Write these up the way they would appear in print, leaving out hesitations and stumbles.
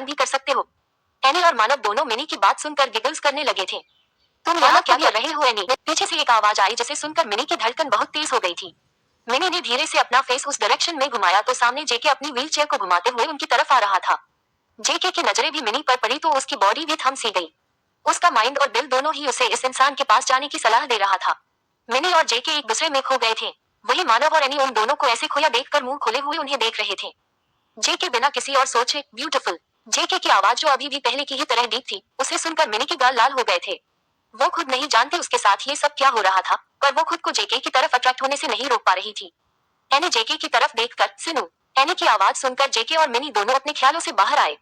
परेशान भी कर सकते हो। एनी और मानव दोनों मिनी की बात सुनकर गिगल्स करने लगे थे। तुम यहाँ क्या कर रहे हो एनी? पीछे से एक आवाज आई जिसे सुनकर मिनी की धड़कन बहुत तेज हो गई थी। मिनी ने धीरे से अपना फेस उस डायरेक्शन में घुमाया तो सामने जेके अपनी व्हीलचेयर को घुमाते हुए उनकी तरफ आ रहा था। जेके की नजरें भी मिनी पर पड़ी तो उसकी बॉडी भी थम सी गई। उसका माइंड और दिल दोनों ही उसे इस इंसान के पास जाने की सलाह दे रहा था। मिनी और जेके एक दूसरे में खो गए थे। वही मानव और एनी उन दोनों को ऐसे खोया देखकर मुंह खोले हुए उन्हें देख रहे थे। जेके बिना किसी और सोचे ब्यूटीफुल। जेके की आवाज जो अभी भी पहले की ही तरह डीप थी, उसे सुनकर मिनी के गाल लाल हो गए थे। वो खुद नहीं जानते उसके साथ ये सब क्या हो रहा था, पर वो खुद को जेके की तरफ अट्रैक्ट होने से नहीं रोक पा रही थी। एनी जेके की तरफ देखकर सिनु। एनी की आवाज सुनकर जेके और मिनी दोनों अपने ख्यालों से बाहर आए।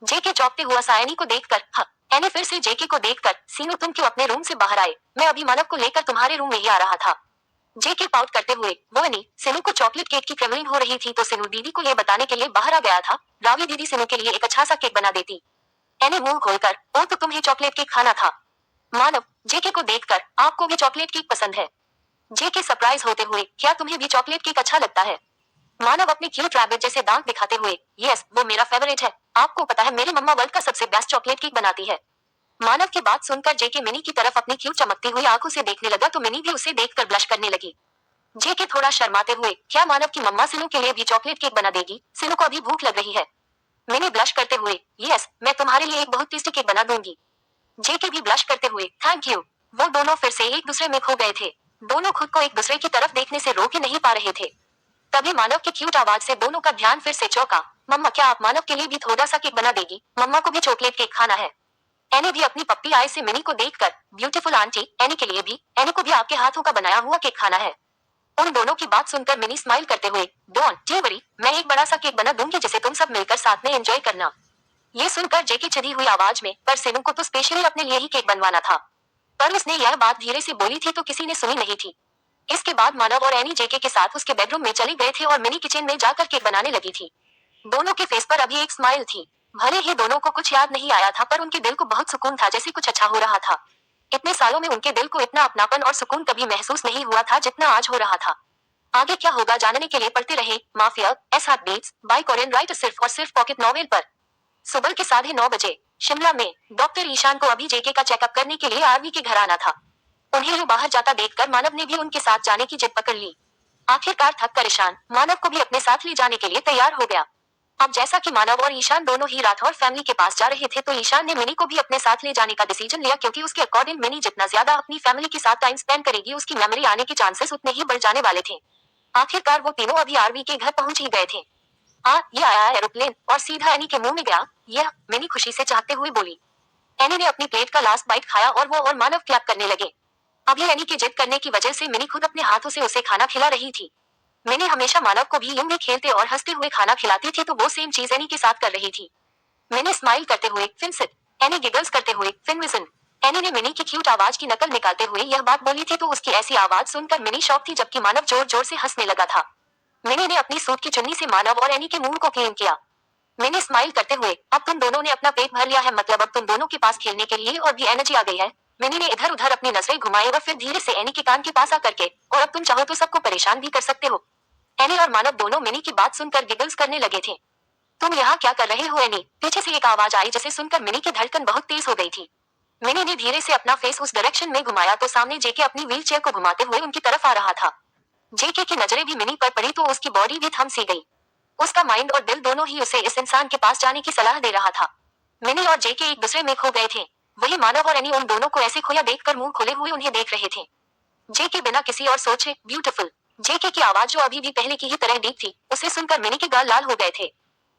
जेके चौंकते हुआ सा एनी को देखकर हाँ। एनी फिर से जेके को देखकर सीनू तुम क्यों अपने रूम से बाहर आए? मैं अभी मानव को लेकर तुम्हारे रूम में ही आ रहा था। जेके पाउट करते हुए वो एनी। सिनु को चॉकलेट केक की क्रेविंग हो रही थी तो सिनु दीदी को ये बताने के लिए बाहर आ गया था। रावी दीदी सिनु के लिए एक अच्छा सा केक बना देती। एनी मुंह खोलकर ओ तो तुम्हें चॉकलेट केक खाना था। मानव जेके को देखकर आपको भी चॉकलेट केक पसंद है? जेके सरप्राइज होते हुए क्या तुम्हें भी चॉकलेट केक अच्छा लगता है? मानव अपने क्यूट रैबिट जैसे दांत दिखाते हुए यस वो मेरा फेवरेट है। आपको पता है मेरी मम्मा वर्ल्ड का सबसे बेस्ट चॉकलेट केक बनाती है। मानव की बात सुनकर जेके मिनी की तरफ अपनी क्यूट चमकती हुई आंखों से देखने लगा तो मिनी भी उसे देखकर ब्लश करने लगी। जेके थोड़ा शर्माते हुए क्या मानव की मम्मा सिनु के लिए भी चॉकलेट केक बना देगी? सिनु को अभी भूख लग रही है। मिनी ब्लश करते हुए यस मैं तुम्हारे लिए एक बहुत टेस्टी केक बना दूंगी। जेके भी ब्लश करते हुए थैंक यू। वो दोनों फिर से एक दूसरे में खो गए थे। दोनों खुद को एक दूसरे की तरफ देखने से रोक ही नहीं पा रहे थे। तभी मानव की क्यूट आवाज से दोनों का ध्यान फिर से चौंका। मम्मा क्या आप मानव के लिए भी थोड़ा सा केक बना देगी? मम्मा को भी चॉकलेट केक खाना है। एनी भी अपनी पप्पी आई से मिनी को देखकर ब्यूटीफुल आंटी एनी के लिए भी। एनी को भी आपके हाथों का बनाया हुआ केक खाना है। उन दोनों की बात सुनकर मिनी स्माइल करते हुए डोंट वरी मैं एक बड़ा सा केक बना दूंगी जिसे तुम सब मिलकर साथ में एंजॉय करना। ये सुनकर जेकी चिढ़ी हुई आवाज में पर सिनु को तो स्पेशली अपने लिए ही केक बनवाना था। पर उसने यह बात धीरे से बोली थी तो किसी ने सुनी नहीं थी। इसके बाद मानव और एनी जेके के साथ उसके बेडरूम में चले गए थे और मिनी किचन में जाकर केक बनाने लगी थी। दोनों के फेस पर अभी एक स्माइल थी। भले ही दोनों को कुछ याद नहीं आया था पर उनके दिल को बहुत सुकून था जैसे कुछ अच्छा हो रहा था। इतने सालों में उनके दिल को इतना अपनापन और सुकून कभी महसूस नहीं हुआ था जितना आज हो रहा था। आगे क्या होगा जानने के लिए पढ़ते रहे mafia's heart beats by Korean writer सिर्फ और सिर्फ पॉकेट नॉवेल पर। सुबह के 9:30 शिमला में डॉक्टर ईशान को अभी जेके का चेकअप करने के लिए आरवी के घर आना था। उन्हें यूं बाहर जाता देखकर मानव ने भी उनके साथ जाने की जिद पकड़ ली। आखिरकार थक कर ईशान मानव को भी अपने साथ ले जाने के लिए तैयार हो गया। अब जैसा कि मानव और ईशान दोनों ही राठौर फैमिली के पास जा रहे थे तो ईशान ने मिनी को भी अपने साथ ले जाने का डिसीजन लिया क्योंकि उसके अकॉर्डिंग मिनी जितना ज्यादा अपनी फैमिली के साथ टाइम स्पेंड करेगी उसकी मेमोरी आने के चांसेस उतने ही बढ़ जाने वाले थे। आखिरकार वो तीनों अभी आरवी के घर पहुंच ही गए थे। ये आया एरोप्लेन और सीधा एनी के मुंह में गया। यह मिनी खुशी से चाहते हुए बोली। एनी ने अपनी प्लेट का लास्ट बाइट खाया और वो और मानव क्लैप करने लगे। अभी एनी के जिद करने की वजह से मिनी खुद अपने हाथों से उसे खाना खिला रही थी। मिनी हमेशा मानव को भी यूं ही खेलते और हंसते हुए खाना खिलाती थी तो वो सेम चीज एनी के साथ कर रही थी। मिनी स्माइल करते हुए फिन सिट। एनी गिगल्स करते हुए फिन विजन। एनी ने मिनी की क्यूट आवाज की नकल निकालते हुए यह बात बोली थी तो उसकी ऐसी आवाज सुनकर मिनी शॉक थी जबकि मानव जोर जोर से हंसने लगा था। मिनी ने अपनी सूट की चुन्नी से मानव और एनी के मुंह को क्लीन किया। मिनी स्माइल करते हुए अब तुम दोनों ने अपना पेट भर लिया है मतलब अब तुम दोनों के पास खेलने के लिए और भी एनर्जी आ गई है। मिनी ने इधर उधर अपनी नजरें घुमाई और फिर धीरे से एनी के कान के पास आकर के और अब तुम चाहो तो सबको परेशान भी कर सकते हो। एनी और मानव दोनों मिनी की बात सुनकर गिगल्स करने लगे थे। तुम यहाँ क्या कर रहे हो एनी? पीछे से एक आवाज आई जिसे सुनकर मिनी की धड़कन बहुत तेज हो गई थी। मिनी ने धीरे से अपना फेस उस डायरेक्शन में घुमाया तो सामने जेके अपनी व्हील चेयर को घुमाते हुए उनकी तरफ आ रहा था। जेके की नजरें भी मिनी पर पड़ी तो उसकी बॉडी भी थम सी गई। उसका माइंड और दिल दोनों ही उसे इस इंसान के पास जाने की सलाह दे रहा था। मिनी और जेके एक दूसरे में खो गए थे। वही मानव और एनी उन दोनों को ऐसे खोया देखकर मुंह खोले हुए उन्हें देख रहे थे। जेके बिना किसी और सोचे ब्यूटीफुल। जेके की आवाज जो अभी भी पहले की ही तरह डीप थी, उसे सुनकर मिनी के गाल लाल हो गए थे।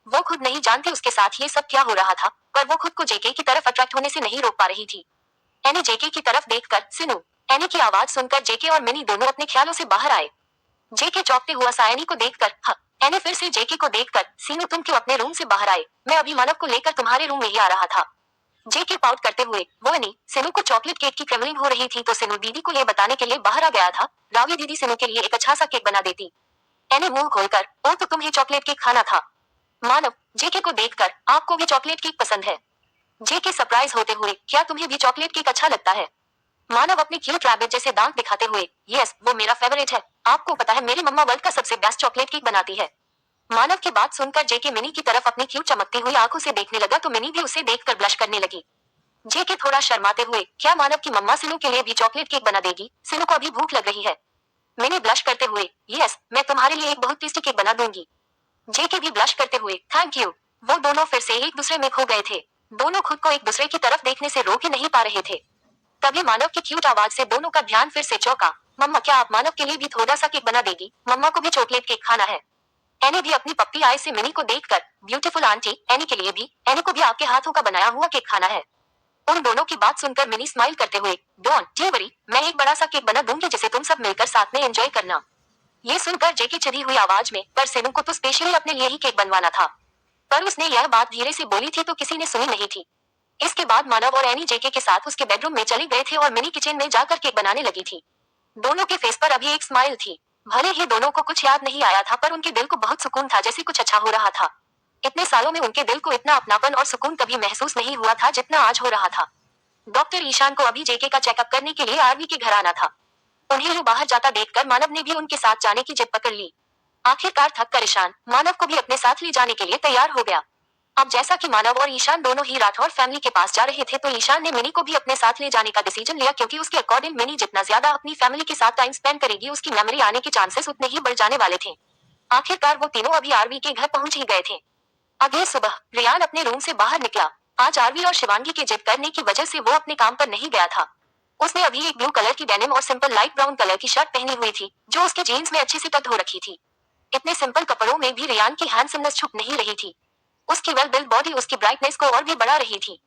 वो खुद नहीं जानती उसके साथ ये सब क्या हो रहा था, पर वो खुद को जेके की तरफ अट्रैक्ट होने से नहीं रोक पा रही थी। एनी जेके की तरफ देखकर सिनु। एनी की आवाज सुनकर जेके और मिनी दोनों अपने ख्यालों से बाहर आए। जेके चौंकते हुआ सा एनी को देखकर हाँ। एनी फिर से जेके को देखकर सीनू तुम क्यों अपने रूम से बाहर आए? मैं अभी मानव को लेकर तुम्हारे रूम में ही आ रहा था। जेके पाउट करते हुए वो एनी। सिनु को चॉकलेट केक की क्रेविंग हो रही थी तो सिनु दीदी को ये बताने के लिए बाहर आ गया था। रावी दीदी सिनु के लिए एक अच्छा सा केक बना देती। एनी मुंह खोलकर ओ तो तुम्हें चॉकलेट केक खाना था। मानव जेके को देखकर आपको भी चॉकलेट केक पसंद है? जेके सरप्राइज होते हुए क्या तुम्हें भी चॉकलेट केक अच्छा लगता है? मानव अपने क्यूट रैबिट जैसे दांत दिखाते हुए यस वो मेरा फेवरेट है। आपको पता है मेरी मम्मा वर्ल्ड का सबसे बेस्ट चॉकलेट केक बनाती है। मानव की बात सुनकर जेके मिनी की तरफ अपनी क्यूट चमकती हुई आंखों से देखने लगा तो मिनी भी उसे देखकर ब्लश करने लगी। जेके थोड़ा शर्माते हुए, क्या मानव की मम्मा सिनु के लिए भी चॉकलेट केक बना देगी? सिनु को अभी भूख लग रही है। मिनी ब्लश करते हुए, यस, मैं तुम्हारे लिए एक बहुत टेस्टी केक बना दूंगी। जेके भी ब्लश करते हुए, थैंक यू। वो दोनों फिर से एक दूसरे में खो गए थे। दोनों खुद को एक दूसरे की तरफ देखने से रोक ही नहीं पा रहे थे। तभी मानव की क्यूट आवाज से दोनों का ध्यान फिर से चौंका। मम्मा, क्या आप मानव के लिए भी थोड़ा सा केक बना देगी? मम्मा को भी चॉकलेट केक खाना है। एनी भी अपनी पप्पी आई से मिनी को देखकर, ब्यूटीफुल आंटी, एनी के लिए भी, एनी को भी आपके हाथों का बनाया हुआ केक खाना है। उन दोनों की बात सुनकर मिनी स्माइल करते हुए, डोंट वरी, मैं एक बड़ा सा केक बना दूंगी जिसे तुम सब मिलकर साथ में एंजॉय करना। ये सुनकर जेके चिढ़ी हुई आवाज में, पर सिनु को तो स्पेशली अपने लिए ही केक बनवाना था। पर उसने यह बात धीरे से बोली थी तो किसी ने सुनी नहीं थी। इसके बाद मानव और एनी जेके के साथ उसके बेडरूम में चले गए थे और मिनी किचन में जाकर केक बनाने लगी थी। दोनों के फेस पर अभी एक स्माइल थी। भले ही दोनों को कुछ याद नहीं आया था पर उनके दिल को बहुत सुकून था, जैसे कुछ अच्छा हो रहा था। इतने सालों में उनके दिल को इतना अपनापन और सुकून कभी महसूस नहीं हुआ था जितना आज हो रहा था। डॉक्टर ईशान को अभी जेके का चेकअप करने के लिए आरवी के घर आना था। उन्हें यूं बाहर जाता देखकर मानव ने भी उनके साथ जाने की जिद पकड़ ली। आखिरकार थक कर ईशान मानव को भी अपने साथ ले जाने के लिए तैयार हो गया। अब जैसा कि मानव और ईशान दोनों ही राठौर फैमिली के पास जा रहे थे तो ईशान ने मिनी को भी अपने साथ ले जाने का डिसीजन लिया, क्योंकि उसके अकॉर्डिंग मिनी जितना ज्यादा अपनी फैमिली के साथ टाइम स्पेंड करेगी उसकी मेमोरी आने के चांसेस उतने ही बढ़ जाने वाले थे। आखिरकार वो तीनों अभी आरवी के घर पहुंच ही गए थे। अगली सुबह रियान अपने रूम से बाहर निकला। आज आरवी और शिवांगी के जिद करने की वजह से वो अपने काम पर नहीं गया था। उसने अभी एक ब्लू कलर की डेनिम और सिंपल लाइट ब्राउन कलर की शर्ट पहनी हुई थी जो उसके जीन्स में अच्छे से टक हो रखी थी। इतने सिंपल कपड़ों में भी रियान की हैंडसमनेस छुप नहीं रही थी। उसकी वेल बिल्ड बॉडी उसकी ब्राइटनेस को और भी बढ़ा रही थी।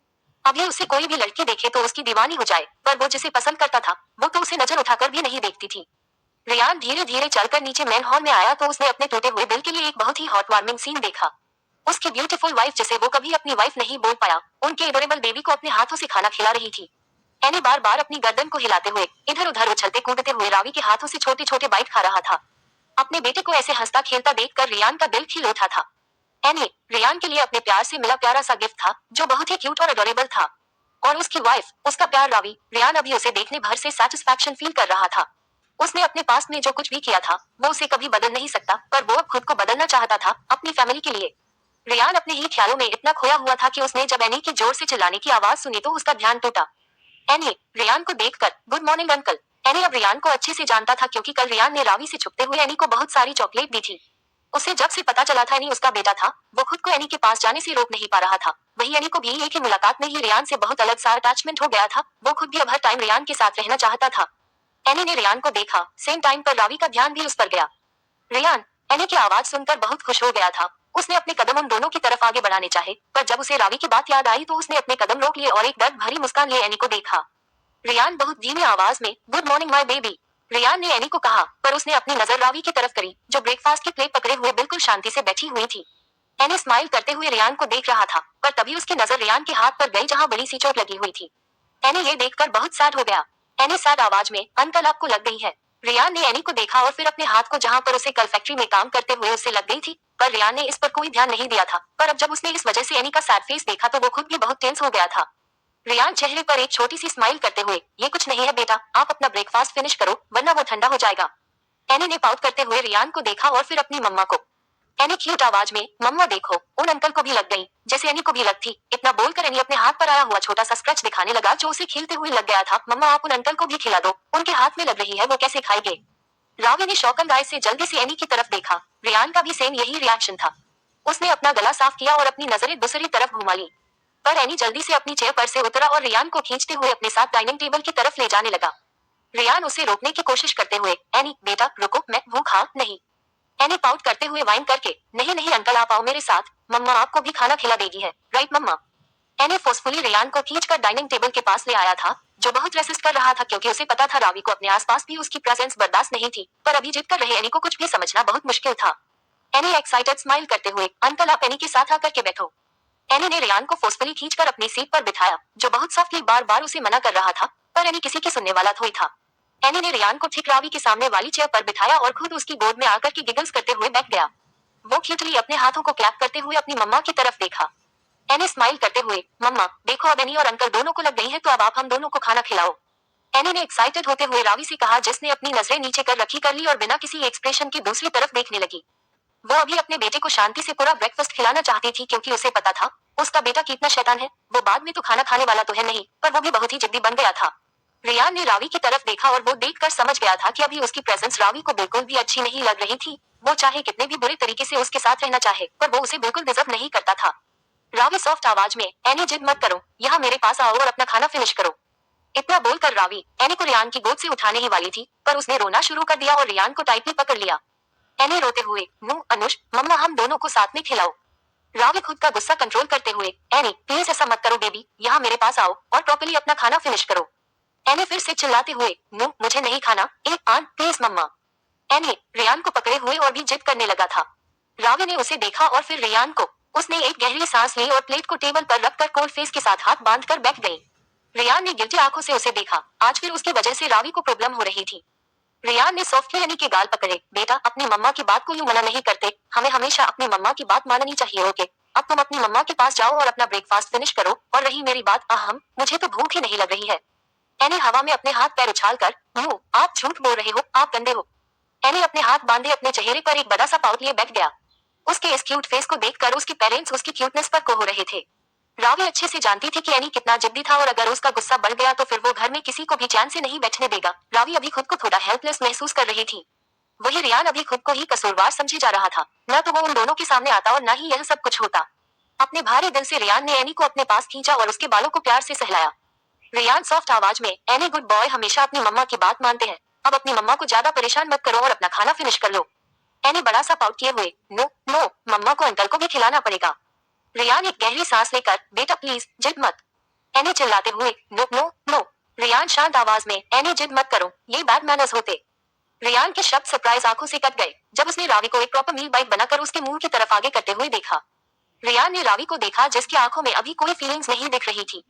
अभी उसे कोई भी लड़की देखे तो उसकी दीवानी हो जाए, पर वो जिसे पसंद करता था वो तो उसे नजर उठाकर भी नहीं देखती थी। रियान धीरे धीरे चलकर नीचे मेन हॉल में आया तो उसने अपने टूटे हुए दिल के लिए एक बहुत ही हॉट वार्मिंग सीन देखा। उसकी ब्यूटीफुल वाइफ, जिसे वो कभी अपनी वाइफ नहीं बोल पाया, उनके एडोरेबल बेबी को अपने हाथों से खाना खिला रही थी। एनी बार बार अपनी गर्दन को हिलाते हुए इधर उधर उछलते कूदते हुए रावी के हाथों से छोटे छोटे बाइट खा रहा था। अपने बेटे को ऐसे हंसता खेलता देखकर रियान का दिल खिल उठा था। एनी रियान के लिए अपने प्यार से मिला प्यारा सा गिफ्ट था जो बहुत ही क्यूट और अडोरेबल था। और उसकी वाइफ, उसका प्यार रावी, रियान अभी उसे देखने भर से सेटिस्फैक्शन फील कर रहा था। उसने अपने पास में जो कुछ भी किया था वो उसे कभी बदल नहीं सकता, पर वो अब खुद को बदलना चाहता था अपनी फैमिली के लिए। रियान अपने ही ख्यालों में इतना खोया हुआ था कि उसने जब एनी की जोर से चिल्लाने की आवाज सुनी तो उसका ध्यान टूटा। एनी रियान को देखकर, गुड मॉर्निंग अंकल। एनी अब रियान को अच्छे से जानता था क्योंकि कल रियान ने रावी से छुपते हुए एनी को बहुत सारी चॉकलेट दी थी। उसे जब से पता चला था एनी उसका बेटा था, वो खुद को एनी के पास जाने से रोक नहीं पा रहा था। वही एनी को भी एक ही मुलाकात में ही रियान से बहुत अलग सा अटैचमेंट हो गया था। वो खुद भी अब हर टाइम रियान के साथ रहना चाहता था। एनी ने रियान को देखा, सेम टाइम पर रावी का ध्यान भी उस पर गया। रियान एनी की आवाज सुनकर बहुत खुश हो गया था। उसने अपने कदम उन दोनों की तरफ आगे बढ़ाने चाहे, पर जब उसे रावी की बात याद आई तो उसने अपने कदम रोक लिए और एक दर्द भरी मुस्कान लिए एनी को देखा। रियान बहुत धीमी आवाज में, good morning my baby, Ryan ने एनी को कहा, पर उसने अपनी नजर रावी की तरफ करी जो ब्रेकफास्ट की प्लेट पकड़े हुए बिल्कुल शांति से बैठी हुई थी। एनी स्माइल करते हुए रियान को देख रहा था, पर तभी उसकी नजर रियान के हाथ पर गई जहां बड़ी सी चोट लगी हुई थी। एनी ये देखकर बहुत सैड हो गया। एनी सैड आवाज में, अंकल आपको लग गई है। रियान ने एनी को देखा और फिर अपने हाथ को जहां पर उसे कल फैक्ट्री में काम करते हुए उससे लग गई थी, पर रियान ने इस पर कोई ध्यान नहीं दिया था। पर अब जब उसने इस वजह से एनी का सैड फेस देखा तो वो खुद भी बहुत टेंस हो गया था। रियान चेहरे पर एक छोटी सी स्माइल करते हुए, ये कुछ नहीं है बेटा, आप अपना ब्रेकफास्ट फिनिश करो वरना वो ठंडा हो जाएगा। एनी ने पाउट करते हुए रियान को देखा और फिर अपनी मम्मा को। एनी क्यूट आवाज में, मम्मा देखो, उन अंकल को भी लग गई जैसे एनी को भी लग थी। इतना बोलकर एनी अपने हाथ पर आया हुआ छोटा सा स्क्रैच दिखाने लगा जो उसे खीलते हुए लग गया था। मम्मा आप उन अंकल को भी खिला दो, उनके हाथ में लग रही है, वो कैसे खाएंगे? रावी ने शौकन राय से जल्दी से एनी की तरफ देखा। रियान का भी सेम यही रिएक्शन था। उसने अपना गला साफ किया और अपनी नजरें दूसरी तरफ घुमा ली। पर एनी जल्दी से अपनी चेयर पर से उतरा और रियान को खींचते हुए अपने साथ डाइनिंग टेबल की तरफ ले जाने लगा। रियान उसे रोकने की कोशिश करते हुए, एनी बेटा रुको, मैं भूखा नहीं। एनी पाउट करते हुए वाइन करके, नहीं नहीं अंकल आप आओ मेरे साथ, मम्मा आपको भी खाना खिला देगी है, राइट मम्मा? एनी फोर्सफुली रियान को खींचकर डाइनिंग टेबल के पास ले आया था, जो बहुत रेसिस्ट कर रहा था क्योंकि उसे पता था रावी को अपने आसपास भी उसकी प्रेजेंस बर्दाश्त नहीं थी। पर अभी जिद कर रहे एनी को कुछ भी समझना बहुत मुश्किल था। एनी एक्साइटेड स्माइल करते हुए, अंकल आप एनी के साथ आकर के बैठो। एनी ने रियान को फोर्सफुली खींचकर अपनी सीट पर बिठाया, जो बहुत सॉफ्टली बार बार उसे मना कर रहा था, पर एनी किसी की सुनने वाला थोड़ी था। एनी ने रियान को ठीक रावी के सामने वाली चेयर पर बिठाया और खुद उसकी गोद में आकर के गिगल्स करते हुए बैठ गया। वो क्यूटली अपने हाथों को क्लैप करते हुए अपनी मम्मा की तरफ देखा। एनी स्माइल करते हुए, मम्मा देखो अब एनी और अंकल दोनों को लग गई है तो अब आप हम दोनों को खाना खिलाओ। एनी ने एक्साइटेड होते हुए रावी से कहा, जिसने अपनी नजरें नीचे कर रखी कर ली और बिना किसी एक्सप्रेशन की दूसरी तरफ देखने लगी। वो अभी अपने बेटे को शांति से पूरा ब्रेकफास्ट खिलाना चाहती थी क्योंकि उसे पता था उसका बेटा कितना शैतान है। वो बाद में तो खाना खाने वाला तो है नहीं, पर वो भी बहुत ही जिद्दी बन गया था। रियान ने रावी की तरफ देखा और वो देखकर समझ गया था कि अभी उसकी प्रेजेंस रावी को बिल्कुल भी अच्छी नहीं लग रही थी। वो चाहे कितने भी बुरे तरीके से उसके साथ रहना चाहे, पर वो उसे बिल्कुल डिजर्व नहीं करता था। रावी सॉफ्ट आवाज में, एनी जिद मत करो, यहाँ मेरे पास आओ और अपना खाना फिनिश करो। इतना बोलकर रावी एनी को रियान की गोद से उठाने ही वाली थी, पर उसने रोना शुरू कर दिया और रियान को टाइटली पकड़ लिया। एनी रोते हुए, नो अनुष, मम्मा हम दोनों को साथ में खिलाओ। रावी खुद का गुस्सा कंट्रोल करते हुए, एनी प्लीज ऐसा मत करो बेबी, यहाँ मेरे पास आओ और प्रॉपर्ली अपना खाना फिनिश करो। एनी फिर से चिल्लाते हुए, नो मुझे नहीं खाना, एक आंट प्लीज मम्मा। एनी रियान को पकड़े हुए और भी जिद करने लगा था। रावी ने उसे देखा और फिर रियान को। उसने एक गहरी सांस ली और प्लेट को टेबल पर रखकर कोल्ड फेस के साथ हाथ बांधकर बैठ गई। रियान ने गिल्टी आंखों से उसे देखा। आज फिर उसकी वजह से रावी को प्रॉब्लम हो रही थी। रियान ने सॉफ्टली एनी के गाल पकड़े, बेटा अपनी मम्मा की बात को यूं मना नहीं करते, हमें हमेशा अपनी मम्मा की बात माननी चाहिए ओके। अब तुम अपनी मम्मा के पास जाओ और अपना ब्रेकफास्ट फिनिश करो, और रही मेरी बात, अहम मुझे तो भूख ही नहीं लग रही है। एनी हवा में अपने हाथ पैर उछाल कर, नो आप झूठ बोल रहे हो, आप गंदे हो। एनी अपने हाथ बांधे अपने चेहरे पर एक बड़ा सा पाउट लिए बैठ गया। उसके इस क्यूट फेस को देखकर उसके पेरेंट्स उसकी क्यूटनेस पर कोह रहे थे। रावी अच्छे से जानती थी कि एनी कितना जिद्दी था और अगर उसका गुस्सा बढ़ गया तो फिर वो घर में किसी को भी चैन से नहीं बैठने देगा। रावी अभी खुद को थोड़ा हेल्पलेस महसूस कर रही थी। वही रियान अभी खुद को ही कसूरवार समझे जा रहा था। न तो वो उन दोनों के सामने आता और न ही यह सब कुछ होता। अपने भारी दिल से रियान ने एनी को अपने पास खींचा और उसके बालों को प्यार से सहलाया। रियान सॉफ्ट आवाज में, एनी गुड बॉय हमेशा अपनी मम्मा की बात मानते हैं, अब अपनी मम्मा को ज्यादा परेशान मत करो और अपना खाना फिनिश कर लो। एनी बड़ा सा पाउट किए हुए, नो नो मम्मा को अंकल को भी खिलाना पड़ेगा। रियान एक गहरी सांस लेकर, बेटा प्लीज जिद मत। एनी चिल्लाते हुए, नो नो नो। रियान शांत आवाज में, एनी जिद मत करो, ये बैड मैनर्स होते। रियान के शब्द सरप्राइज आंखों से कट गए जब उसने रावी को एक प्रॉपर मील बाइट बनाकर उसके मुंह की तरफ आगे करते हुए देखा। रियान ने रावी को देखा जिसकी आंखों में अभी कोई फीलिंग्स नहीं दिख रही थी।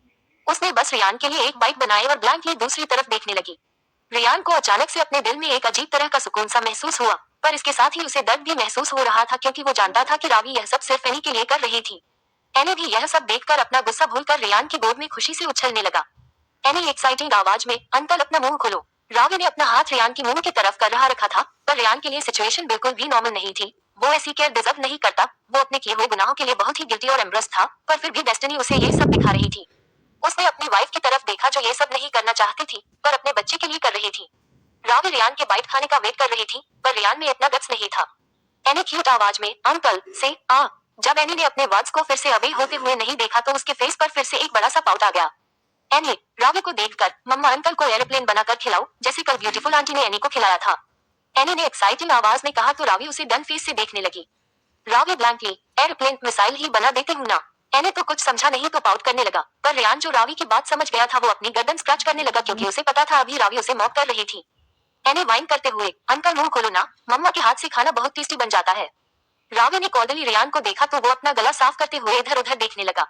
उसने बस रियान के लिए एक बाइट बनाई और ब्लैंकली दूसरी तरफ देखने लगी। रियान को अचानक से अपने दिल में एक अजीब तरह का सुकून सा महसूस हुआ, पर इसके साथ ही उसे दर्द भी महसूस हो रहा था क्योंकि वो जानता था कि रावी यह सब सिर्फ एनी के लिए कर रही थी। एनी भी यह सब देखकर अपना गुस्सा भूलकर रियान की गोद में खुशी से उछलने लगा। एनी एक्साइटिंग आवाज में, अंकल अपना मुंह खोलो। रावी ने अपना हाथ रियान की मुंह की तरफ कर रहा रखा था, पर रियान के लिए सिचुएशन बिल्कुल भी नॉर्मल नहीं थी। वो ऐसी केयर डिजर्व नहीं करता। वो अपने किए हुए गुनाहों के लिए बहुत ही गिल्टी और एम्ब्रेस था, पर फिर भी डेस्टिनी उसे ये सब दिखा रही थी। उसने अपनी वाइफ की तरफ देखा जो ये सब नहीं करना चाहती थी, पर अपने बच्चे के लिए कर रही थी। रावी रियान के बाइट खाने का वेट कर रही थी, पर रियान में इतना गट्स नहीं था। एनी क्यूट आवाज में, अंकल से आ। जब एनी ने अपने वर्ड्स को फिर से अवे होते हुए नहीं देखा तो उसके फेस पर फिर से एक बड़ा सा पाउट आ गया। एनी रावी को देखकर, मम्मा अंकल को एरोप्लेन बनाकर खिलाओ जैसे कल ब्यूटीफुल आंटी ने एनी को खिलाया था। एनी ने एक्साइटिंग आवाज में कहा तो रावी उसे डन फेस से देखने लगी। रावी ब्लैंकली, एरोप्लेन मिसाइल ही बना देते हूँ ना। एनी तो कुछ समझा नहीं तो पाउट करने लगा, पर रियान जो रावी की बात समझ गया था वो अपनी गर्दन स्क्रैच करने लगा क्योंकि उसे पता था अभी रावी उसे मॉक कर रही थी। एनी वाइन करते हुए, अंकल मुंह खोलो ना, मम्मा के हाथ से खाना बहुत टेस्टी बन जाता है। रावी ने कॉर्डली रियान को देखा तो वो अपना गला साफ करते हुए इधर उधर देखने लगा।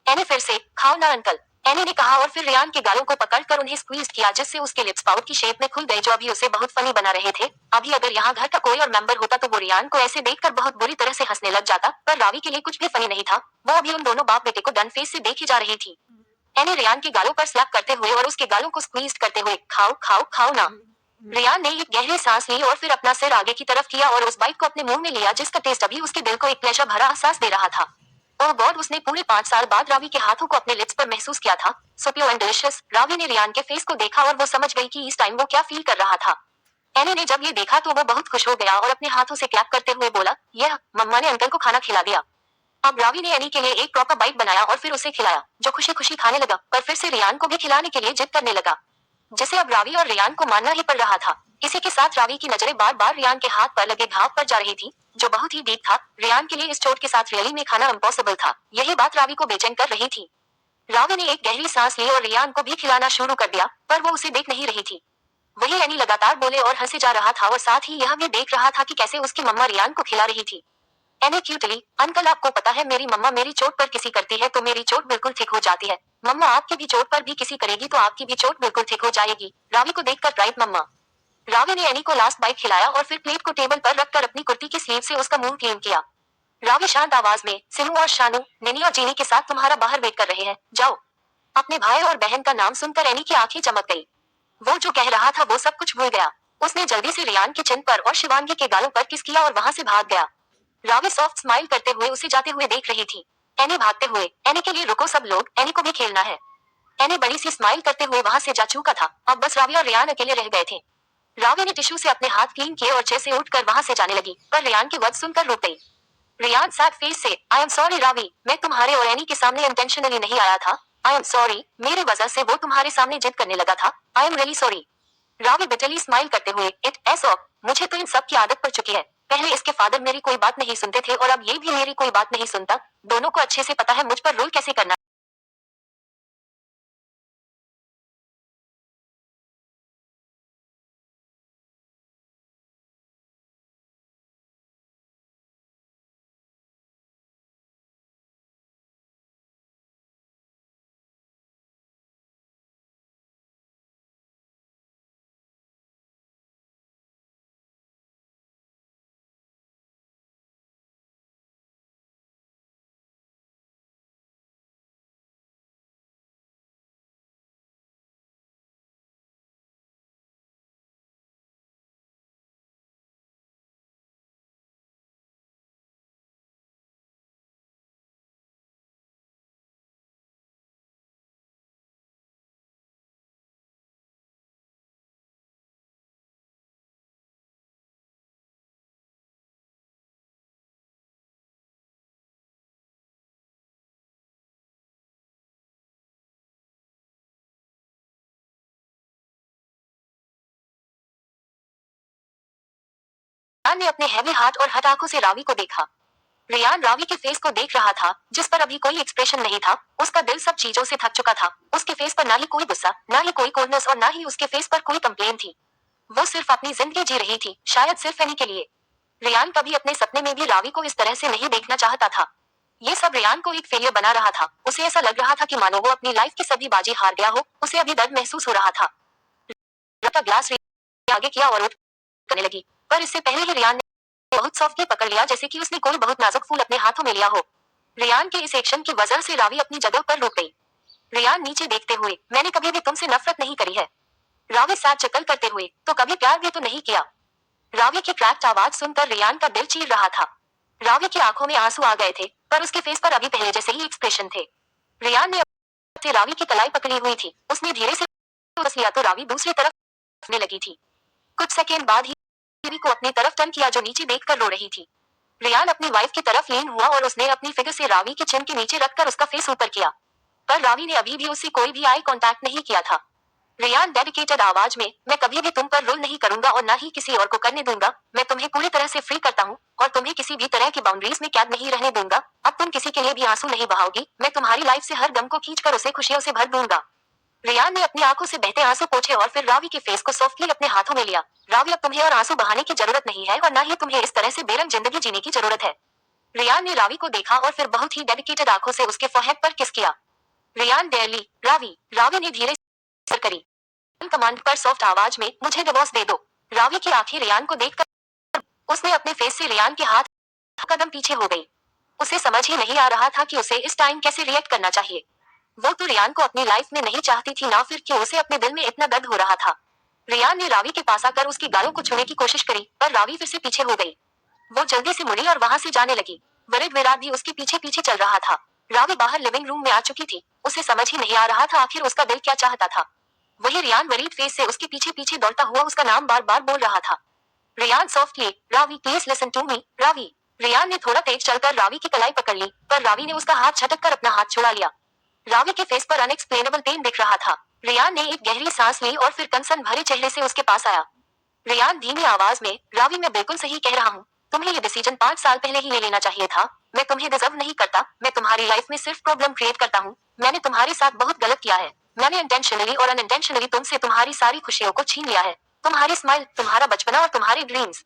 एनी फिर से, खाओ ना अंकल, एनी ने कहा और फिर रियान के गालों को पकड़कर उन्हें स्क्वीज किया जिससे उसके लिप्स पाउट की शेप में खुल गए जो अभी उसे बहुत फनी बना रहे थे। अभी अगर यहाँ घर का कोई और मेंबर होता तो वो रियान को ऐसे देखकर बहुत बुरी तरह से हंसने लग जाता, पर रावी के लिए कुछ भी फनी नहीं था। वो अभी उन दोनों बाप बेटे को डन फेस से देखी जा रही थी। एनी रियान के गालों पर स्लैप करते हुए और उसके गालों को स्क्वीज करते हुए, खाओ खाओ खाओ ना। रियान ने एक गहरी सांस ली और फिर अपना सिर आगे की तरफ किया और उस बाइट को अपने मुंह में लिया जिसका टेस्ट अभी उसके दिल को एक प्लेजर भरा एहसास दे रहा था। ओह गॉड, उसने पूरे 5 साल बाद रावी के हाथों को अपने लिप्स पर महसूस किया था। So pure and delicious. Ravi ने रियान के फेस को देखा और वो समझ गई कि इस टाइम वो क्या फील कर रहा था। एनी ने जब ये देखा तो वो बहुत खुश हो गया और अपने हाथों से क्लैप करते हुए बोला, यह मम्मा ने अंकल को खाना खिला दिया। अब रावी ने एनी के लिए एक प्रॉपर बाइट बनाया और फिर उसे खिलाया, जो खुशी खुशी खाने लगा, पर फिर से रियान को भी खिलाने के लिए जिद करने लगा, जिसे अब रावी और रियान को मानना ही पड़ रहा था। इसी के साथ रावी की नजरें बार बार रियान के हाथ पर लगे घाव पर जा रही थी, जो बहुत ही डीप था। रियान के लिए इस चोट के साथ रियली में खाना इम्पॉसिबल था। यही बात रावी को बेचैन कर रही थी। रावी ने एक गहरी सांस ली और रियान को भी खिलाना शुरू कर दिया, पर वो उसे देख नहीं रही थी। वही एनी लगातार बोले और हंसे जा रहा था और साथ ही यह भी देख रहा था कि कैसे उसकी मम्मा रियान को खिला रही थी। एनी क्यूटली, अंकल आपको पता है मेरी मम्मा मेरी चोट पर किसी करती है तो मेरी चोट बिल्कुल ठीक हो जाती है। मम्मा आपकी भी चोट पर भी किसी करेगी तो आपकी भी चोट बिल्कुल ठीक हो जाएगी। रावी को देखकर राइट मम्मा। रावी ने एनी को लास्ट बाइट खिलाया और फिर प्लेट को टेबल पर रखकर अपनी कुर्ती की स्लीव से उसका मुंह क्लीन किया। रावी शांत आवाज में, सिनू और शानू, निनी और जीनी के साथ तुम्हारा बाहर वेट कर रहे हैं, जाओ। अपने भाई और बहन का नाम सुनकर एनी की आंखें चमक गई। वो जो कह रहा था वो सब कुछ भूल गया। उसने जल्दी से रियान के चिन पर और शिवांगी के गालों पर किस किया और वहां से भाग गया। रावी सॉफ्ट स्माइल करते हुए उसे जाते हुए देख रही थी। एनी भागते हुए, एनी के लिए रुको सब लोग, एनी को भी खेलना है। एनी बड़ी सी स्माइल करते हुए वहां से जा चुका था। अब बस रावी और रेयान अकेले रह गए थे। रावी ने टिश्यू से अपने हाथ क्लीन किए और चेयर से उठकर वहां से जाने लगी, पर रेयान के वर्ड सुनकर रुक गई। रेयान सैड फेस से, आई एम सॉरी रावी, मैं तुम्हारे और एनी के सामने इंटेंशनली नहीं आया था। आई एम सॉरी, मेरे वजह से वो तुम्हारे सामने जिद करने लगा था। I am really sorry. Ravi bitterly smile करते हुए, इट ऐसा, मुझे तो इन सब की आदत पड़ चुकी है। पहले इसके फादर मेरी कोई बात नहीं सुनते थे और अब ये भी मेरी कोई बात नहीं सुनता। दोनों को अच्छे से पता है मुझ पर रूल कैसे करना। रेयान ने अपने हैवी हाथ और हट आंखों से रावी को देखा। रेयान रावी के फेस को देख रहा था, जिस पर अभी कोई एक्सप्रेशन नहीं था। उसका दिल सब चीजों से थक चुका था। उसके फेस पर ना ही कोई गुस्सा, ना ही कोई कोल्डनेस और ना ही उसके फेस पर कोई कंप्लेन थी। वो सिर्फ अपनी जिंदगी जी रही थी, शायद सिर्फ एनी के लिए। रेयान कभी अपने सपने में भी रावी को इस तरह से नहीं देखना चाहता था। ये सब रेयान को एक फेलियर बना रहा था। उसे ऐसा लग रहा था कि मानो वो अपनी लाइफ की सभी बाजी हार गया हो। उसे अभी दर्द महसूस हो रहा था। का ग्लास रेयान आगे किया और उठ करने लगी, पर इससे पहले ही रेयान ने बहुत सॉफ्टली पकड़ लिया, जैसे कि उसने कोई बहुत नाजुक फूल अपने हाथों में लिया हो। रेयान के इस एक्शन की वजह से रावी अपनी जगह पर रुक गई। रेयान नीचे देखते हुए, मैंने कभी भी तुमसे नफरत नहीं करी है। रावी साथ चकल करते हुए, तो कभी प्यार भी तो नहीं किया। रावी की क्रैक्ड आवाज सुनकर रेयान का दिल चीर रहा था। रावी की आंखों में आंसू आ गए थे, पर उसके फेस पर अभी पहले जैसे ही एक्सप्रेशन थे। रेयान ने से रावी की कलाई पकड़ी हुई थी। उसने धीरे से बस लिया तो रावी दूसरी तरफ ने लगी थी। कुछ सेकेंड बाद ही रावी को अपनी तरफ टर्न किया, जो नीचे देखकर रो रही थी। रेयान अपनी वाइफ की तरफ लीन हुआ और उसने अपनी फिगर से रावी के चिन के नीचे रखकर उसका फेस ऊपर किया, पर रावी ने अभी भी उससे कोई भी आई कांटेक्ट नहीं किया था। रेयान डेडिकेटेड आवाज में, मैं कभी भी तुम पर रोल नहीं करूंगा और ना ही किसी और को करने दूंगा। मैं तुम्हें पूरी तरह से फ्री करता हूँ और तुम्हें किसी भी तरह की बाउंड्रीज में कैद नहीं रहने दूंगा। अब तुम किसी के लिए भी आंसू नहीं बहाओगी। मैं तुम्हारी लाइफ से हर गम को खींचकर उसे खुशियों से भर दूंगा। रेयान ने अपनी आंखों से बहते आंसू पोंछे और फिर रावी के फेस को सॉफ्टली अपने हाथों में लिया। रावी, अब तुम्हें और आंसू बहाने की जरूरत नहीं है और ना ही तुम्हें इस तरह से बेरंग जिंदगी जीने की जरूरत है। रेयान ने रावी को देखा और फिर बहुत ही डेडिकेटेड आंखों से उसके फोरहेड पर किस किया। रेयान डेयरली, रावी। रावी ने धीरे से सर करी। कमांड पर सॉफ्ट आवाज में, मुझे डिवोर्स दे दो। रावी की आंखें रेयान को देखकर, उसने अपने फेस से रेयान के हाथ कदम पीछे हो गई। उसे समझ ही नहीं आ रहा था कि उसे इस टाइम कैसे रिएक्ट करना चाहिए। वो तो रेयान को अपनी लाइफ में नहीं चाहती थी, ना फिर क्यों उसे अपने दिल में इतना दर्द हो रहा था। रेयान ने रावी के पास आकर उसकी गालों को छूने की कोशिश करी, पर रावी फिर से पीछे हो गई। वो जल्दी से मुड़ी और वहां से जाने लगी। वरिद विराट भी उसके पीछे पीछे चल रहा था। रावी बाहर लिविंग रूम में आ चुकी थी। उसे समझ ही नहीं आ रहा था आखिर उसका दिल क्या चाहता था। वही रेयान वरीड फेस से उसके पीछे पीछे दौड़ता हुआ उसका नाम बार बार बोल रहा था। Ryan softly, Ravi please listen to me, Ravi. Ryan ने थोड़ा तेज चलकर रावी की कलाई पकड़ ली, पर रावी ने उसका हाथ झटक कर अपना हाथ छुड़ा लिया। रावी के फेस पर अनएक्सप्लेनेबल पेन दिख रहा था। रेयान ने एक गहरी सांस ली और फिर कंसर्न भरे चेहरे से उसके पास आया। रेयान धीमी आवाज में, रावी मैं बिल्कुल सही कह रहा हूँ। तुम्हें ये डिसीजन 5 साल पहले ही ले लेना चाहिए था। मैं तुम्हें डिजर्व नहीं करता। मैं तुम्हारी लाइफ में सिर्फ प्रॉब्लम क्रिएट करता हूँ। मैंने तुम्हारे साथ बहुत गलत किया है। मैंने इंटेंशनली और अनइंटेंशनली तुमसे तुम्हारी सारी खुशियों को छीन लिया है। तुम्हारी स्माइल, तुम्हारा बचपना और तुम्हारे ड्रीम्स।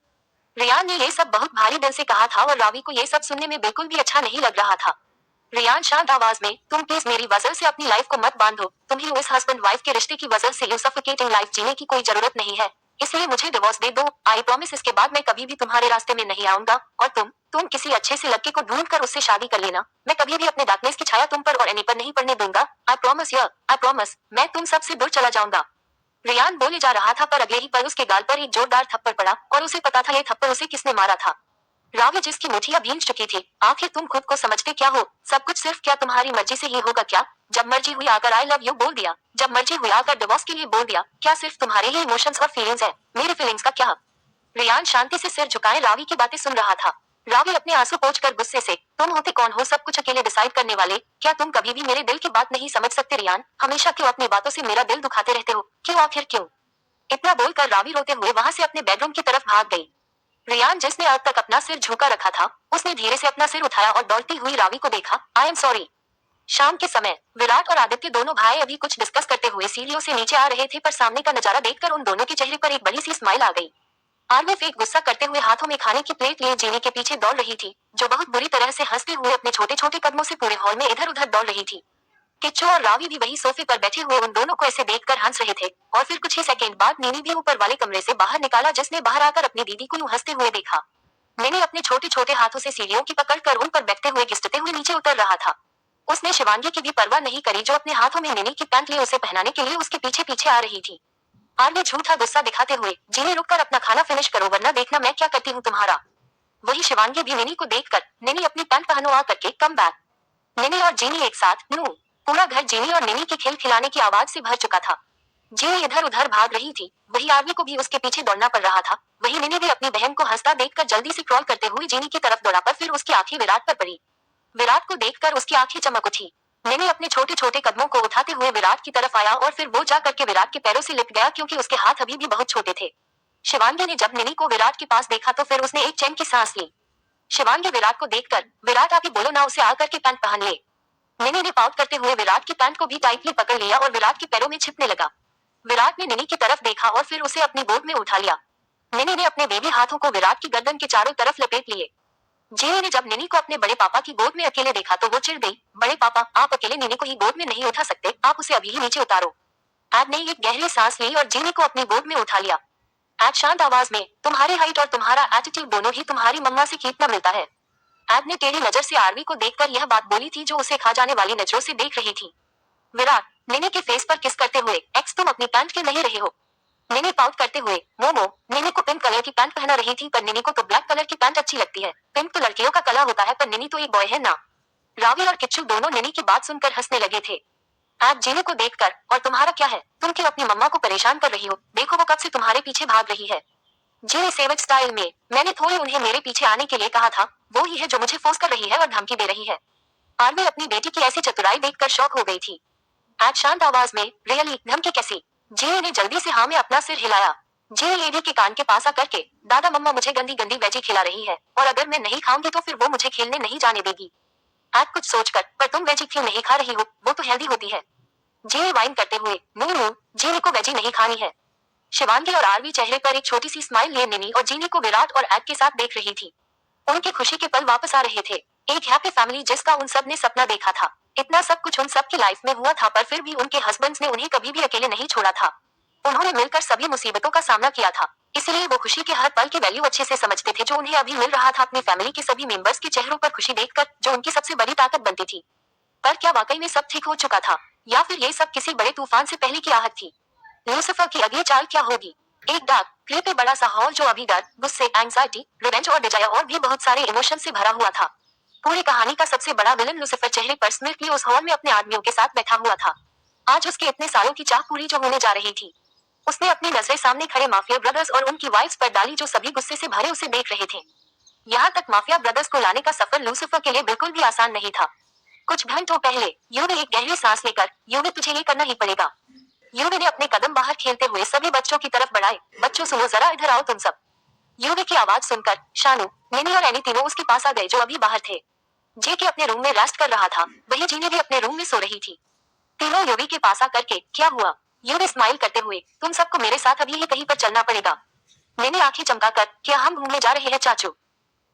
रेयान ने ये सब बहुत भारी दिल से कहा था और रावी को ये सब सुनने में बिल्कुल भी अच्छा नहीं लग रहा था। रेयान शांत आवाज में, तुम प्लीज मेरी वजह से अपनी लाइफ को मत बांधो। तुम्हें इस हस्बैंड वाइफ के रिश्ते की वजह से ये सफोकेटिंग लाइफ जीने की कोई जरूरत नहीं है। इसलिए मुझे डिवोर्स दे दो। आई प्रॉमिस इसके बाद मैं कभी भी तुम्हारे रास्ते में नहीं आऊंगा। और तुम किसी अच्छे से लड़के को ढूंढ कर उससे शादी कर लेना। मैं कभी भी अपने डार्कनेस की छाया तुम पर और एनी पर नहीं पड़ने दूंगा। आई प्रॉमिस यार, आई प्रॉमिस, मैं तुम सबसे दूर चला जाऊंगा। रेयान बोले जा रहा था, पर अगले ही पल उसके गाल पर एक जोरदार थप्पड़ पड़ा और उसे पता था ये थप्पड़ उसे किसने मारा था। रावी जिसकी मुठियां भींच चुकी थी। आखिर तुम खुद को समझते क्या हो? सब कुछ सिर्फ क्या तुम्हारी मर्जी से ही होगा क्या? जब मर्जी हुई आकर आई लव यू बोल दिया, जब मर्जी हुई आकर डिवोर्स के लिए बोल दिया। क्या सिर्फ तुम्हारे ही इमोशंस और फीलिंग्स है? मेरे फीलिंग्स का क्या? रियान शांति से सिर झुकाए रावी की बातें सुन रहा था। रावी अपने आंसू पोंछकर गुस्से से, तुम होते कौन हो सब कुछ अकेले डिसाइड करने वाले? क्या तुम कभी भी मेरे दिल की बात नहीं समझ सकते रियान? हमेशा क्यों अपनी बातों से मेरा दिल दुखाते रहते हो? क्यों आखिर क्यों? इतना बोलकर रावी रोते हुए वहां से अपने बेडरूम की तरफ भाग गई। रियान जिसने आज तक अपना सिर झुका रखा था, उसने धीरे से अपना सिर उठाया और दौड़ती हुई रावी को देखा। I am sorry. शाम के समय विराट और आदित्य दोनों भाई अभी कुछ डिस्कस करते हुए सीढ़ियों से नीचे आ रहे थे, पर सामने का नजारा देखकर उन दोनों के चेहरे पर एक बड़ी सी स्माइल आ गई। आरवी फेक गुस्सा करते हुए हाथों में खाने की प्लेट लिए जीनी के पीछे दौड़ रही थी, जो बहुत बुरी तरह से हंसते हुए अपने छोटे छोटे कदमों से पूरे हॉल में इधर उधर दौड़ रही थी। किच्चू और रावी भी वही सोफे पर बैठे हुए उन दोनों को ऐसे देखकर हंस रहे थे। और फिर कुछ ही सेकंड बाद नीनी भी ऊपर वाले कमरे से बाहर निकाला, जिसने बाहर आकर अपनी दीदी को यूं हंसते हुए देखा। मैंने अपने छोटे छोटे हाथों से सीढ़ियों की पकड़ कर उन पर बैठते हुए घिसटते हुए नीचे उतर रहा था। उसने शिवांगी की भी परवाह नहीं करी, जो अपने हाथों में निनी की पैंट लिए उसे पहनाने के लिए उसके पीछे पीछे आ रही थी। आरवी झूठा गुस्सा दिखाते हुए, जीनी रुक कर अपना खाना फिनिश करो वरना देखना मैं क्या करती हूँ तुम्हारा। वही शिवांगी भी निनी को देखकर, निनी अपनी पैंट पहनो आ करके कम बैक। निनी और जीनी एक साथ नू। पूरा घर जीनी और निनी की खिलखिलाने की आवाज से भर चुका था। जीनी इधर उधर भाग रही थी, वही आरवी को भी उसके पीछे दौड़ना पड़ रहा था। वही निनी भी अपनी बहन को हंसता देखकर जल्दी से क्रॉल करते हुए जीनी की तरफ दौड़ा, पर फिर उसकी आंखें विराट पर पड़ी। विराट को देखकर उसकी आंखें चमक उठी। निनी अपने छोटे छोटे कदमों को उठाते हुए विराट की तरफ आया और फिर वो जा करके विराट के पैरों से लिपट गया, क्योंकि उसके हाथ अभी भी बहुत छोटे थे। शिवांगी ने जब निनी को विराट के पास देखा तो फिर उसने एक चैन की सांस ली। शिवांगी विराट को देखकर, विराट आप ही बोलो ना उसे आकर के पैंट पहन ले। निनी ने पाउट करते हुए विराट की पैंट को भी टाइटली पकड़ लिया और विराट के पैरों में छिपने लगा। विराट ने निनी की तरफ देखा और फिर उसे अपनी गोद में उठा लिया। निनी ने अपने बेबी हाथों को विराट की गर्दन के चारों तरफ लपेट लिए। जीनी ने जब निनी को अपने बड़े पापा की गोद में अकेले देखा तो वो चिढ़ गई। बड़े पापा, आप अकेले निनी को ही गोद में नहीं उठा सकते, आप उसे अभी ही नीचे उतारो। एड ने एक गहरी सांस ली और जीनी को अपनी गोद में उठा लिया। एड शांत आवाज में, तुम्हारी हाइट और तुम्हारा एटीट्यूड दोनों ही तुम्हारी मम्मा से कितना मिलता है। एड ने टेढ़ी नजर से आरवी को देखकर यह बात बोली थी, जो उसे खा जाने वाली नजरों से देख रही थी। विराट, निनी के फेस पर किस करते हुए, एक्स तुम अपनी पैंट के नहीं रहे हो। निनी पाउट करते हुए, मोमो, निनी को पिंक कलर की पैंट पहना रही थी, पर निनी को तो ब्लैक कलर की पैंट अच्छी लगती है। पिंक तो लड़कियों का कलर होता है, पर निनी तो एक बॉय है ना। रावी और किच्चू दोनों निनी की बात सुनकर हंसने लगे थे। आज जीनी को देखकर, और तुम्हारा क्या है, तुम क्यों अपनी मम्मा को परेशान कर रही हो? देखो वो कब से तुम्हारे पीछे भाग रही है। जीनी सेवज स्टाइल में, मैंने थोड़ी उन्हें मेरे पीछे आने के लिए कहा था, वो ही है जो मुझे फोर्स कर रही है और धमकी दे रही है। आरवी अपनी बेटी की ऐसी चतुराई देखकर शॉक हो गई थी। आज शांत आवाज में, रियली धमकी कैसी? जीनी ने जल्दी से हाँ में अपना सिर हिलाया। जीनी एडी के कान के पास आकर के, दादा मम्मा मुझे गंदी गंदी वेजी खिला रही है, और अगर मैं नहीं खाऊंगी तो फिर वो मुझे खेलने नहीं जाने देगी। आज कुछ सोचकर, पर तुम वेजी क्यों नहीं खा रही हो, वो तो हेल्दी होती है। जीनी वाइन करते हुए, नो नो, जीनी को वेजी नहीं खानी है। शिवांगी और आरवी चेहरे पर एक छोटी सी स्माइल लिए निनी और जीनी को विराट और एड के साथ देख रही थी। उनके खुशी के पल वापस आ रहे थे। एक हैप्पी फैमिली जिसका उन सब ने सपना देखा था। इतना सब कुछ उन सब की लाइफ में हुआ था, पर फिर भी उनके हस्बैंड्स ने उन्हें कभी भी अकेले नहीं छोड़ा था। उन्होंने मिलकर सभी मुसीबतों का सामना किया था, इसलिए वो खुशी के हर पल की वैल्यू अच्छे से समझते थे, जो उन्हें अभी मिल रहा था अपनी फैमिली के सभी मेंबर्स के चेहरों पर खुशी देखकर, जो उनकी सबसे बड़ी ताकत बनती थी। पर क्या वाकई में सब ठीक हो चुका था, या फिर ये सब किसी बड़े तूफान से पहले की आहट थी? लूसिफर की अगली चाल क्या होगी? एक डार्क, क्रीपी बड़ा सा हॉल जो अभी डर, गुस्से, एंग्जाइटी, रिवेंज और डिजायर और भी बहुत सारे इमोशन से भरा हुआ था। पूरी कहानी का सबसे बड़ा विलन लूसिफर चेहरे पर स्मिर लिए उस हॉल में अपने आदमियों के साथ बैठा हुआ था। आज उसके इतने सालों की चाह पूरी जो होने जा रही थी। उसने अपनी नजरें सामने खड़े माफिया ब्रदर्स और उनकी वाइफ्स पर डाली, जो सभी गुस्से से भरे उसे देख रहे थे। यहाँ तक माफिया ब्रदर्स को लाने का सफर लूसिफर के लिए बिल्कुल भी आसान नहीं था। कुछ घंटों पहले यूवी एक गहरी सांस लेकर, यूवी तुझे ये करना ही पड़ेगा। यूवी ने अपने कदम बाहर खेलते हुए सभी बच्चों की तरफ बढ़ाए। बच्चों सुनो जरा, इधर आओ तुम सब। यूवी की आवाज सुनकर शानू, मिनी और एनी तीनों उसके पास आ गए, जो अभी बाहर थे। जे के अपने रूम में रेस्ट कर रहा था, वही जीनी भी अपने रूम में सो रही थी। तीनों यूवी के पास आकर के, क्या हुआ? यूवी स्माइल करते हुए, तुम सबको मेरे साथ अभी ही कहीं पर चलना पड़ेगा। मैंने आंखें चमकाकर, क्या हम घूमने जा रहे हैं चाचू?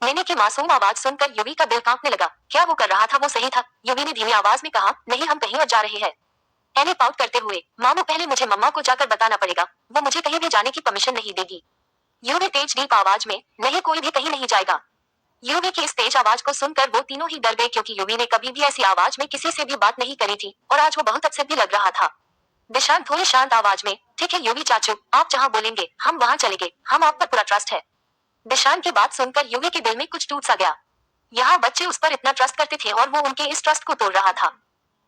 मैंने की मासूम आवाज सुनकर यूवी का दिल कांपने लगा। क्या वो कर रहा था वो सही था? यूवी ने धीमी आवाज में कहा, नहीं हम कहीं और जा रहे हैं। एनी पाउट करते हुए, मामू पहले मुझे मम्मा को जाकर बताना पड़ेगा, वो मुझे कहीं भी जाने की परमिशन नहीं देगी। यूवी तेज डीप आवाज में, नहीं कोई भी कहीं नहीं जाएगा। यूवी की इस तेज आवाज को सुनकर वो तीनों ही डर गए, क्योंकि यूवी ने कभी भी ऐसी आवाज में किसी से भी बात नहीं करी थी, और आज वो बहुत अपसेट भी लग रहा था। दिशांत थोड़ी शांत आवाज में, ठीक है यूवी चाचू, आप जहाँ बोलेंगे हम वहाँ चलेंगे, हम आप पर पूरा ट्रस्ट है। दिशान की बात सुनकर यूवी के दिल में कुछ टूट सा गया। यहाँ बच्चे उस पर इतना ट्रस्ट करते थे और वो उनके इस ट्रस्ट को तोड़ रहा था।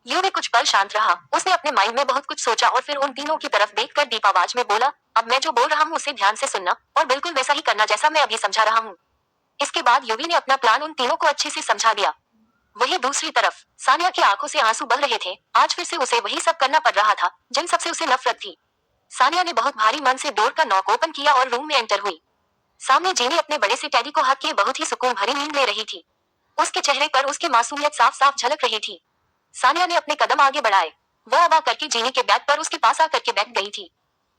यूवी कुछ पल शांत रहा। उसने अपने माइंड में बहुत कुछ सोचा और फिर उन तीनों की तरफ देखकर डीप आवाज में बोला, अब मैं जो बोल रहा हूँ उसे ध्यान से सुनना और बिल्कुल वैसा ही करना जैसा मैं अभी समझा रहा हूँ। इसके बाद यूवी ने अपना प्लान उन तीनों को अच्छे से समझा दिया। वहीं दूसरी तरफ सानिया की आंखों से आंसू बह रहे थे। आज फिर से उसे वही सब करना पड़ रहा था जिन सबसे उसे नफरत थी। सानिया ने बहुत भारी मन से डोर का नॉक ओपन किया और रूम में एंटर हुई। सामने जीनी अपने बड़े से टैडी को हक किए बहुत ही सुकून भरी नींद ले रही थी। उसके चेहरे पर उसकी मासूमियत साफ साफ झलक रही थी। सानिया ने अपने कदम आगे बढ़ाए। वो अबा करके जीनी के बैग पर उसके पास आकर के बैठ गई थी।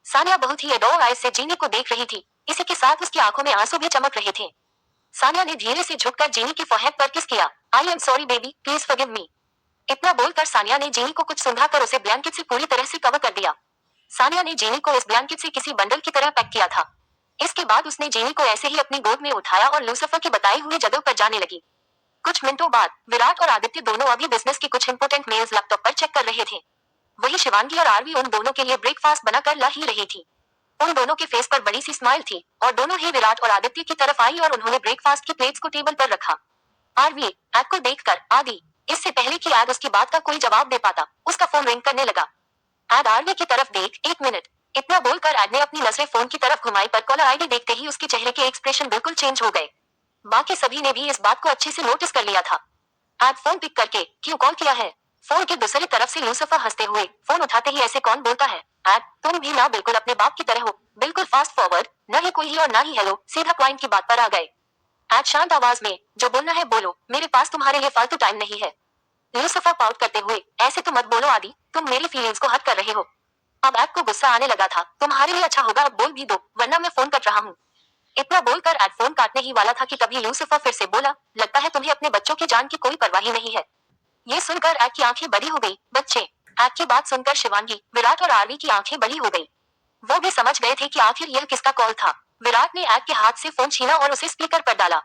सानिया बहुत ही अडोर आइज से जीनी को देख रही थी। इसी के साथ उसकी आंखों में आंसू भी चमक रहे थे। सानिया ने धीरे से झुककर जीनी की फोरहेड पर किस किया। I am sorry baby, please forgive me. इतना बोलकर सानिया ने जीनी को कुछ सुंघाकर उसे ब्लैंकेट से पूरी तरह से कवर कर दिया। सानिया ने जीनी को इस ब्लैंकेट से किसी बंडल की तरह पैक किया था। इसके बाद उसने जीनी को ऐसे ही अपनी गोद में उठाया और लूसिफर के बताए हुए जगह पर जाने लगी। कुछ मिनटों बाद विराट और आदित्य दोनों अभी बिजनेस के कुछ इंपोर्टेंट मेल्स लैपटॉप पर चेक कर रहे थे। वही शिवांगी और आरवी उन दोनों के लिए ब्रेकफास्ट बनाकर ला ही रही थी। उन दोनों के फेस पर बड़ी सी स्माइल थी और दोनों ही विराट और आदित्य की तरफ आई और उन्होंने ब्रेकफास्ट की प्लेट्स को टेबल पर रखा। आरवी एड को देखकर आदि, इससे पहले कि एड उसकी बात का कोई जवाब दे पाता, उसका फोन रिंग करने लगा। एड आरवी की तरफ देख, एक मिनट। इतना बोलकर एड ने अपनी नजरें फोन की तरफ घुमाई पर कॉलर आईडी देखते ही उसके चेहरे के एक्सप्रेशन बिल्कुल चेंज हो गए। बाकी सभी ने भी इस बात को अच्छे से नोटिस कर लिया था। एड फोन पिक करके, क्यों कॉल किया है? फोन की दूसरी तरफ से लूसिफर हंसते हुए, फोन उठाते ही ऐसे कौन बोलता है? एड, तुम भी ना बिल्कुल अपने बाप की तरह हो, बिल्कुल फास्ट फॉरवर्ड, न ही कोई ही और ना ही हेलो, सीधा पॉइंट की बात पर आ गए। एड शांत आवाज में, जो बोलना है बोलो, मेरे पास तुम्हारे लिए फालतू टाइम नहीं है। लूसिफर पाउट करते हुए, ऐसे तो मत बोलो आदि, तुम मेरी फीलिंग्स को हर्ट कर रहे हो। अब एड को गुस्सा आने लगा था। तुम्हारे लिए अच्छा होगा अब बोल भी दो, वरना मैं फोन कट रहा हूँ। इतना बोलकर एड फोन काटने ही वाला था कि तभी लूसिफर फिर से बोला, लगता है तुम्हें अपने बच्चों की जान की कोई परवाह ही नहीं है। ये सुनकर एड की आंखें बड़ी हो गई। बच्चे? एड की बात सुनकर शिवांगी, विराट और आरवी की आंखें बड़ी हो गई। वो भी समझ गए थे कि आखिर यह किसका कॉल था। विराट ने एड के हाथ से फोन छीना और उसे स्पीकर पर डाला।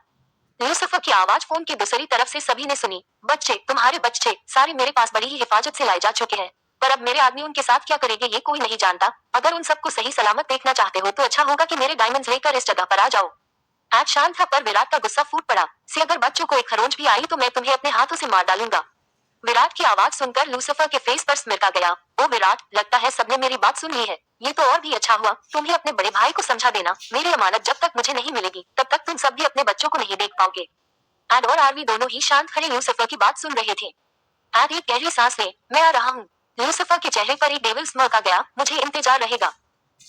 लूसिफर की आवाज फोन की दूसरी तरफ से सभी ने सुनी। बच्चे, तुम्हारे बच्चे सारे मेरे पास बड़ी ही हिफाजत से लाए जा चुके हैं, पर अब मेरे आदमी उनके साथ क्या करेंगे ये कोई नहीं जानता। अगर उन सबको सही सलामत देखना चाहते हो तो अच्छा होगा कि मेरे डायमंड्स लेकर इस जगह पर आ जाओ। एड शांत था पर विराट का गुस्सा फूट पड़ा। से अगर बच्चों को एक खरोंच भी आई तो मैं तुम्हें अपने हाथों से मार डालूंगा। विराट की आवाज सुनकर लूसिफर के फेस पर स्मित आ गया। ओ विराट, लगता है सबने मेरी बात सुन ली है। ये तो और भी अच्छा हुआ। तुम ही अपने बड़े भाई को समझा देना, मेरी अमानत जब तक मुझे नहीं मिलेगी तब तक तुम सब भी अपने बच्चों को नहीं देख पाओगे। एड और आरवी दोनों ही शांत खड़े लूसिफर की बात सुन रहे थे। एड एक गहरी सांस ले, मैं आ रहा हूँ। लूसिफर के चेहरे पर एक डेविल स्mirk आ गया, मुझे इंतजार रहेगा।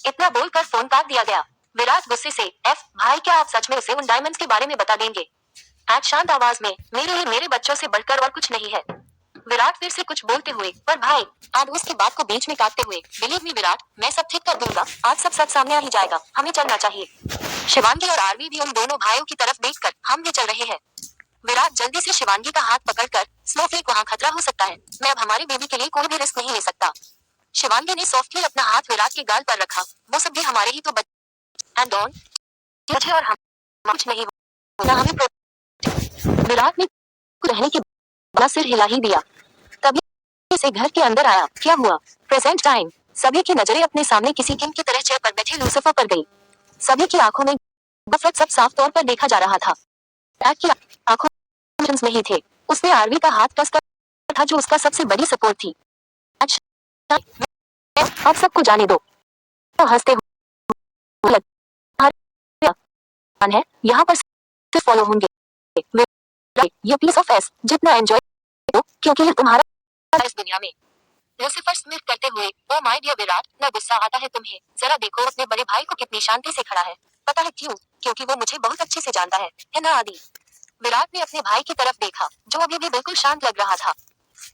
इतना बोलकर फोन काट दिया गया। विराट गुस्से से, एफ भाई क्या आप सच में उसे उन डायमंड्स के बारे में बता देंगे? एड शांत आवाज में, मेरे लिए मेरे बच्चों से बढ़कर और कुछ नहीं है। विराट फिर से कुछ बोलते हुए, पर भाई। एड उसकी बात को बीच में काटते हुए, बिलीव मी विराट, मैं सब ठीक कर दूंगा, आज सब सच सामने आ ही जाएगा, हमें चलना चाहिए। शिवांगी और आरवी भी उन दोनों भाइयों की तरफ देखकर, हम भी चल रहे हैं। विराट जल्दी से शिवांगी का हाथ पकड़कर, स्नोफ्लेक वहाँ खतरा हो सकता है, मैं अब हमारी बेबी के लिए कोई भी रिस्क नहीं ले सकता। शिवांगी ने सॉफ्टली अपना हाथ विराट के गाल पर रखा। वो सब भी हमारे ही तो बच्चे एंड डॉन मुझे और हम कुछ नहीं होना हमें विराट ने रहने के बाद सिर हिला ही दिया। तभी से घर के अंदर आया। क्या हुआ? Present time. सभी की नजरें अपने सामने किसी किंग की तरह चेयर पर बैठे लूसिफर पर गई। सभी की आंखों में नफरत सब साफ तौर पर देखा जा रहा था। एड की आंखों में नहीं थे। उसने आरवी का हाथ कस कर था जो उसका सबसे बड़ी सपोर्ट थी। अच्छा, अब सबको जाने दो। तो हंसते हुए है यहाँ पर सिर्फ फॉलो होंगे ये पीस ऑफ एस जितना एंजॉय क्योंकि ये तुम्हारा इस दुनिया में। लूसिफर स्मित करते हुए, ओ माय डियर विराट, ना गुस्सा आता है तुम्हें? जरा देखो अपने बड़े भाई को कितनी शांति से खड़ा है। पता है क्यों? क्योंकि वो मुझे बहुत अच्छे से जानता है ना आदि? विराट ने अपने भाई की तरफ देखा जो अभी भी बिल्कुल शांत लग रहा था।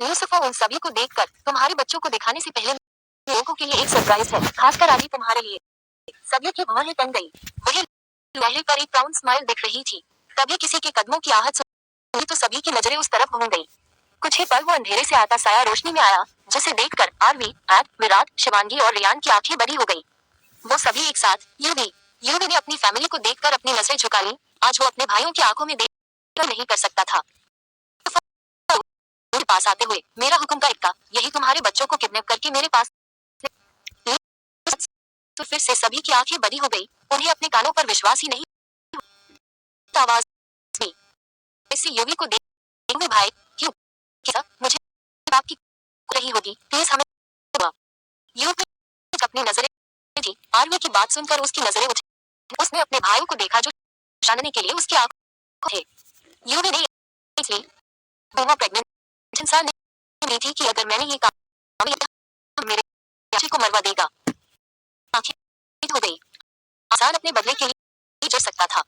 लूसिफर उन सभी को देखकर, तुम्हारे बच्चों को दिखाने से पहले लोगों के लिए एक सरप्राइज है, खासकर आदि तुम्हारे लिए। सभी की भौहें तन गई। वही लहरे पर एक प्राउड स्माइल दिख रही थी। तभी किसी के कदमों की आहट सुनी तो सभी की नजरें उस तरफ घूम गई। कुछ ही पल वो अंधेरे से आता साया रोशनी में आया, जिसे देखकर आरवी, एड, विराट, शिवांगी और रियान की आंखें बड़ी हो गई। वो सभी एक साथ, यूवी। यूवी ने अपनी फैमिली को देखकर अपनी नजरें झुका ली। आज वो अपने भाइयों की आंखों में देख नहीं कर सकता था। मेरे पास आते हुए, मेरा हुक्म का इक्का, यही तुम्हारे बच्चों को किडनैप करके मेरे पास। तो फिर से सभी की आंखें बड़ी हो गई। उन्हें अपने कानों पर विश्वास ही नहीं आवाज हुई। इससे यूवी को देख हुए भाई क्यों किसा मुझे आपकी रही होगी तेज हमें हुआ। यूवी अपनी नजरें थी आरवी की बात सुनकर उसकी नजरें उठी। उसने अपने भाइयों को देखा जो जानने के लिए उसकी आंखों थे। यूवी ने इसलिए दोनों प्रेग्नेंट इंसान ने ली थी कि अगर मैंने ये काम किया तो मेरे बच्चे को मरवा देगा। आंखें हो गई। आसान अपने बदले के लिए जर सकता था।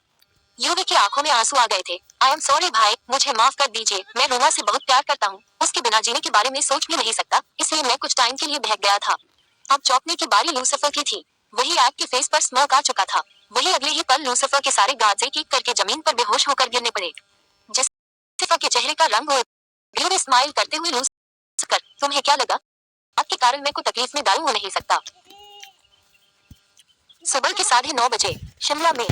यूवी की आंखों में आंसू आ गए थे। आई एम सॉरी भाई मुझे माफ कर दीजिए मैं रूमा से बहुत प्यार करता हूँ उसके बिना जीने के बारे में सोच भी नहीं सकता इसलिए मैं कुछ टाइम के लिए बहक गया था। अब चौंकने की बारी लूसिफर की थी। वही एक्ट के फेस पर स्मर्क आ चुका था। वही अगले ही पल लूसिफर के सारे गार्ड्स एक एक करके जमीन पर बेहोश होकर गिरने पड़े। लूसिफर के चेहरे का रंग ब्लू ने स्माइल करते हुए लूसिफर तुम्हें क्या लगा आपके कारण मैं को तकलीफ में डालू हो नहीं सकता। सुबह के 9:30 बजे शिमला में